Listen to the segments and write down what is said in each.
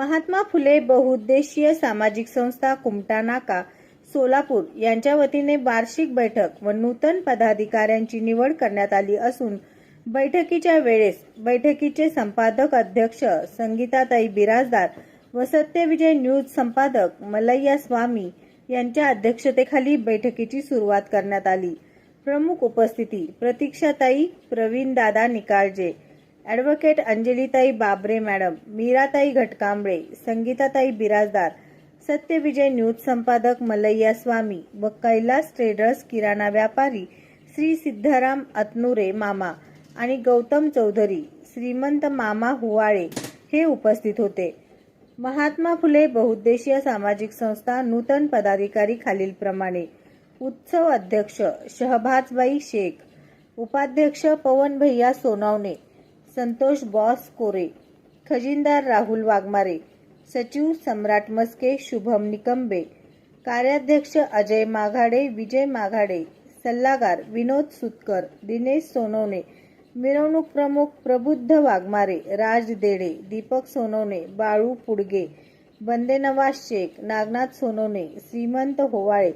महात्मा फुले बहुउद्देशीय सामाजिक संस्था कुमटा नाका सोलापूर यांच्या वतीने वार्षिक बैठक व नूतन पदाधिकाऱ्यांची निवड करण्यात आली असून बैठकीच्या वेळेस बैठकीचे संपादक अध्यक्ष संगीताताई बिराजदार व सत्यविजय न्यूज संपादक मलैया स्वामी यांच्या अध्यक्षतेखाली बैठकीची सुरुवात करण्यात आली। प्रमुख उपस्थिती प्रतीक्षाताई प्रवीण दादा निकाळजे, ॲडव्होकेट अंजलीताई बाबरे मॅडम, मीराताई घटकांबळे, संगीताताई बिराजदार, सत्यविजय न्यूज संपादक मलैया स्वामी व कैलास ट्रेडर्स किराणा व्यापारी श्री सिद्धाराम अतनुरे मामा आणि गौतम चौधरी, श्रीमंत मामा हुवाळे हे उपस्थित होते। महात्मा फुले बहुउद्देशीय सामाजिक संस्था नूतन पदाधिकारी खालीलप्रमाणे: उत्सव अध्यक्ष शहबाजबाई शेख, उपाध्यक्ष पवन भैया सोनावणे, संतोष बॉस कोरे, खजिनदार राहुल वाघमारे, सचिव सम्राट मस्के शुभम निकंबे, कार्याध्यक्ष अजय माघाडे विजय माघाडे, सल्लागार विनोद सुतकर दिनेश सोनवणे, मिरवणूक प्रमुख प्रबुद्ध वाघमारे राज देडे दीपक सोनवणे बाळू पुडगे, बंदे नवाज शेख नागनाथ सोनवणे श्रीमंत होवाळे,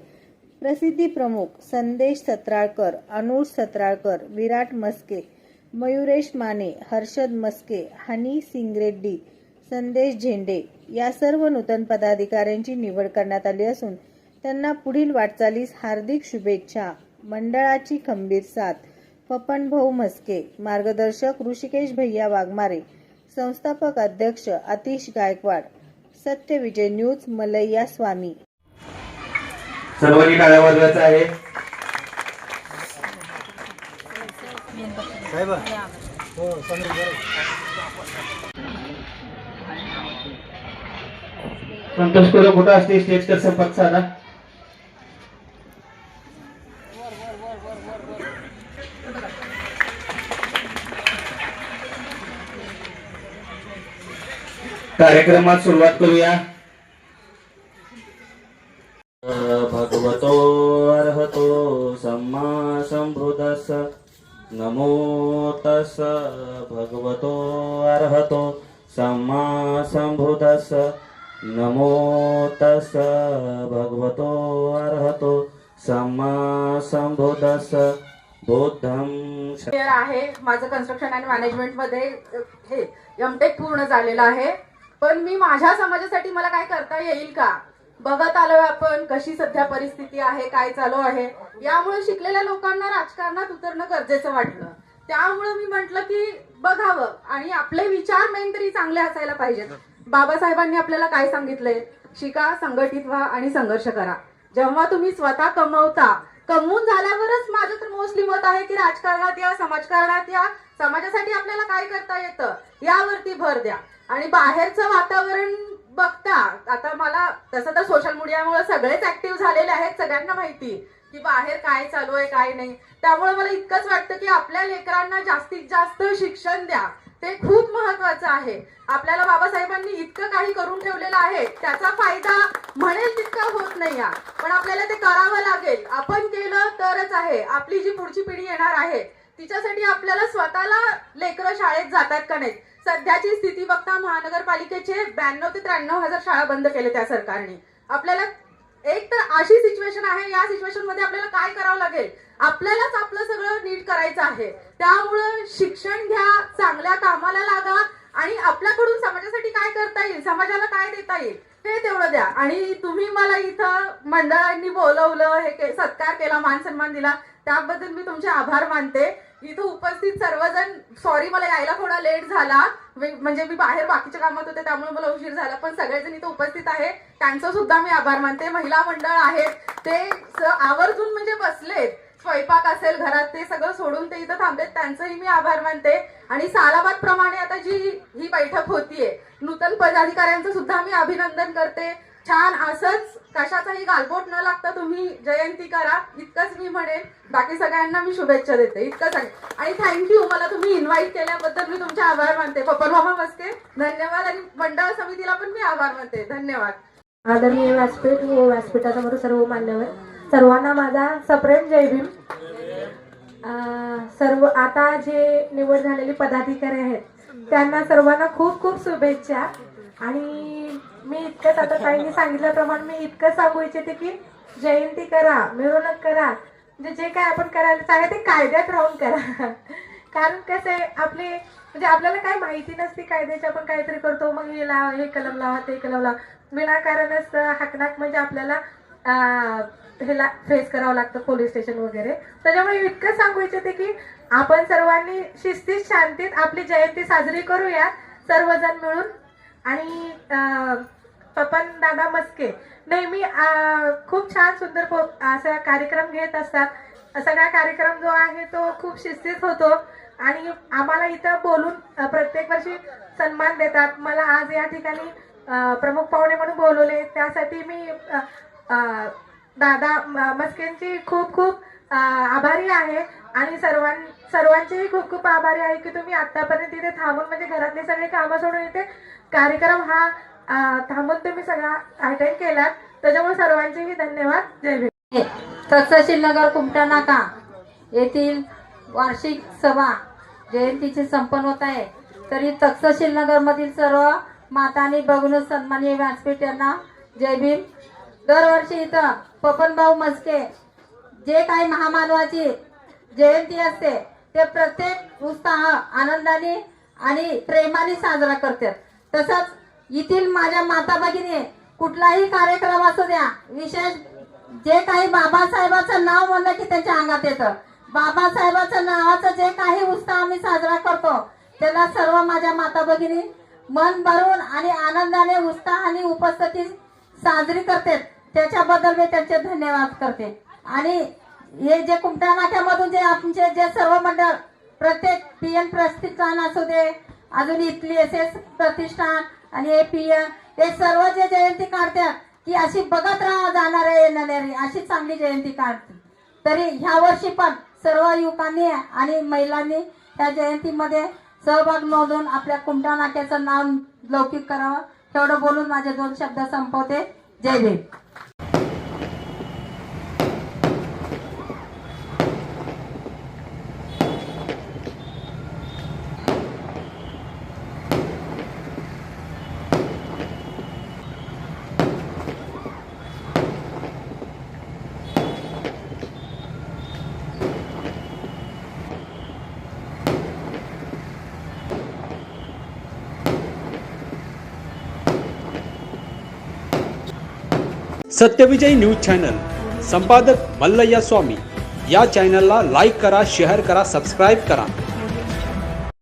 प्रसिद्धी प्रमुख संदेश सत्राळकर अनुज सत्राळकर विराट मस्के, मयुरेश माने हर्षद मस्के हनी सिंगरेड्डी संदेश झेंडे या सर्व नूतन पदाधिकाऱ्यांची निवड करण्यात आली असून त्यांना पुढील वाटचालीस हार्दिक शुभेच्छा। मंडळाची खंबीर साथ पपन भाऊ मस्के, मार्गदर्शक ऋषिकेश भैया वाघमारे, संस्थापक अध्यक्ष आतिश गायकवाड, सत्यविजय न्यूज मलैया स्वामी। सर्वांनी टाळ्या वाजवायचा आहे। संतोष कोरे कुठं असते स्टेजवर संपर्क साधा। कार्यक्रमात सुरुवात करूया। भगवतो अर्हतो सम्मा संबुद्धस्स नमो तस्स भगवतो अर्हतो सम्मा संबुद्धस्स नमो तस्स भगवतो अर्हतो सम्मा संबुद्धस्स बुद्धं आहे। माझं कन्स्ट्रक्शन आणि मॅनेजमेंट मध्ये हे एमटेक पूर्ण झालेलं आहे, पण मी माझ्या समाजासाठी मला काय करता येईल का बघत आलोय आपण कशी सध्या परिस्थिती आहे, काय चालू आहे। यामुळे शिकलेल्या लोकांना राजकारणात उतरणं गरजेचं वाटलं, त्यामुळे मी म्हटलं की बघावं आणि आपले विचार मेन तरी चांगले असायला पाहिजेत। बाबासाहेबांनी आपल्याला काय सांगितलंय, शिका, संघटित व्हा आणि संघर्ष करा। जेव्हा तुम्ही स्वतः कमवता, कमवून झाल्यावरच माझं तर मोस्टली मत आहे की राजकारणात या, समाजकारणात या, समाजासाठी आपल्याला काय करता येतं यावरती भर द्या। आणि बाहेरचं वातावरण बघता, आता मला तसं तर सोशल मीडियामुळे सगळेच ऍक्टिव्ह झालेले आहेत, सगळ्यांना माहिती की बाहेर काय चालू आहे काय नाही। त्यामुळे मला इतकंच वाटतं की आपल्या लेकरांना जास्तीत जास्त शिक्षण द्या, ते खूप महत्वाचं आहे। आपल्याला बाबासाहेबांनी इतकं काही करून ठेवलेलं आहे, त्याचा फायदा म्हणेल तितका होत नाही, पण आपल्याला ते करावं लागेल। आपण केलं तरच आहे, आपली जी पुढची पिढी येणार आहे तिच्यासाठी आपल्याला स्वतःला लेकरं शाळेत जातात का नाही। सध्याची स्थिती बघता महानगरपालिकेचे 92 ते 93 हजार शाळा बंद केले त्या सरकारने। आपल्याला एक तर अशी सिच्युएशन आहे, या सिच्युएशन मध्ये आपल्याला काय करावं लागेल, आपल्यालाच आपलं सगळं नीट करायचं आहे। त्यामुळं शिक्षण घ्या, चांगल्या कामाला लागा आणि आपल्याकडून समाजासाठी काय करता येईल, समाजाला काय देता येईल हे तेवढं द्या। आणि तुम्ही मला इथं मंडळांनी बोलवलं, हे सत्कार केला, मान सन्मान दिला, त्याबद्दल मी तुमचे आभार मानते। इथं उपस्थित सर्वजण, सॉरी मला यायला थोडा लेट झाला, म्हणजे मी बाहेर बाकीच्या कामात होते त्यामुळे मला उशीर झाला, पण सगळेजण इथं उपस्थित आहे त्यांचं सुद्धा मी आभार मानते। महिला मंडळ आहेत ते आवर्जून म्हणजे बसलेत, स्वयंपाक असेल घरात ते सगळं सोडून ते इथं थांबलेत, त्यांचंही मी आभार मानते। आणि सालाबाद प्रमाणे आता जी ही बैठक होतीये, नूतन पदाधिकाऱ्यांचं सुद्धा मी अभिनंदन करते। छान असंच कशाचाही गालबोट न लागता तुम्ही जयंती करा, इतकंच मी म्हणेन। बाकी सगळ्यांना मी शुभेच्छा देते, इतकंच आहे। आणि थँक्यू, मला तुम्ही इन्व्हाइट केल्याबद्दल मी तुमचे आभार मानते। पपन मामा मस्के धन्यवाद, आणि मंडळ समितीला पण मी आभार मानते, धन्यवाद। आदरणीय व्यासपीठ व व्यासपीठासमोर सर्व मान्यवर, सर्वांना माझा सप्रेम जय भीम। सर्व आता जे निवड झालेले पदाधिकारी आहेत त्यांना सर्वांना खूप खूप शुभेच्छा। आणि मी इतकंच आता ताईंनी सांगितल्याप्रमाणे मी इतकं सांगू इच्छिते की जयंती करा, मिरवणूक करा, म्हणजे जे काय आपण करायला सांगा ते कायद्यात राहून करा. कारण कसं आहे म्हणजे आपल्याला काय माहिती नसते कायद्याची, आपण काहीतरी करतो मग हे लावा, हे कलम लावा, ते कलम लावा, विनाकारणच हाकनाक म्हणजे आपल्याला ह्याला फेस करावं लागतं पोलीस स्टेशन वगैरे. त्याच्यामुळे इतकं सांगू इच्छिते की आपण सर्वांनी शिस्तीत शांतीत आपली जयंती साजरी करूया सर्वजण मिळून. आणि पपन दादा मस्के नेहमी खूप छान सुंदर असा कार्यक्रम घेत असतात. सगळा कार्यक्रम जो आहे तो खूप शिस्तीत होतो आणि आम्हाला इथं बोलून प्रत्येक वर्षी सन्मान देतात. मला आज या ठिकाणी प्रमुख पाहुणे म्हणून बोलवले, त्यासाठी मी दादा मस्केंची खूप खूप आभारी आहे आणि सर्वांचेही खूप खूप आभारी आहे की तुम्ही आतापर्यंत इथे थांबून म्हणजे घरातले सगळे कामं सोडून इथे कार्यक्रम हा थांबून तुम्ही सगळा अटेंड केलात, त्याच्यामुळे सर्वांचेही धन्यवाद. जय भीम. तक्षशिल नगर कुमटा नाका येथील वार्षिक सभा जयंतीची संपन्न होत आहे. तरी तक्षशिल नगर मधील सर्व मातांनी बघून सन्माननीय व्यासपीठ यांना जय भीम. दरवर्षी इथं पपनभाऊ मस्के जे काही महामानवाची जयंती असते ते प्रत्येक उत्साह आनंदाने आणि प्रेमाने साजरा करतात. तसंच येथील माझ्या माता भगिनी कुठलाही कार्यक्रम असू द्या, विशेष जे काही बाबासाहेबाचं नाव म्हणलं की त्यांच्या अंगात येतं. बाबासाहेबाचं नावाचं जे काही उत्साह आम्ही साजरा करतो त्याला सर्व माझ्या माता भगिनी मन भरून आणि आनंदाने उत्साहाने उपस्थिती साजरी करतात. त्याच्याबद्दल मी त्यांचे धन्यवाद करते. आणि हे जे कुमटा नाक्यामधून जे आमचे जे सर्व मंडळ प्रत्येक पीएन प्रतिष्ठान असू दे, अजून इथली SS प्रतिष्ठान आणि APN हे सर्व जे जयंती काढतात की अशी बघत राहा जाणारे येणारे अशी चांगली जयंती काढते. तरी ह्या वर्षी पण सर्व युवकांनी आणि महिलांनी या जयंतीमध्ये सहभाग नोंदवून आपल्या कुमटा नाक्याचं नाव लौकिक करावं. तेवढं बोलून माझे 2 शब्द संपवते. जय भीम. सत्यविजय न्यूज चॅनल संपादक मल्लय्या स्वामी या चॅनलला लाईक करा, शेअर करा, सबस्क्राईब करा.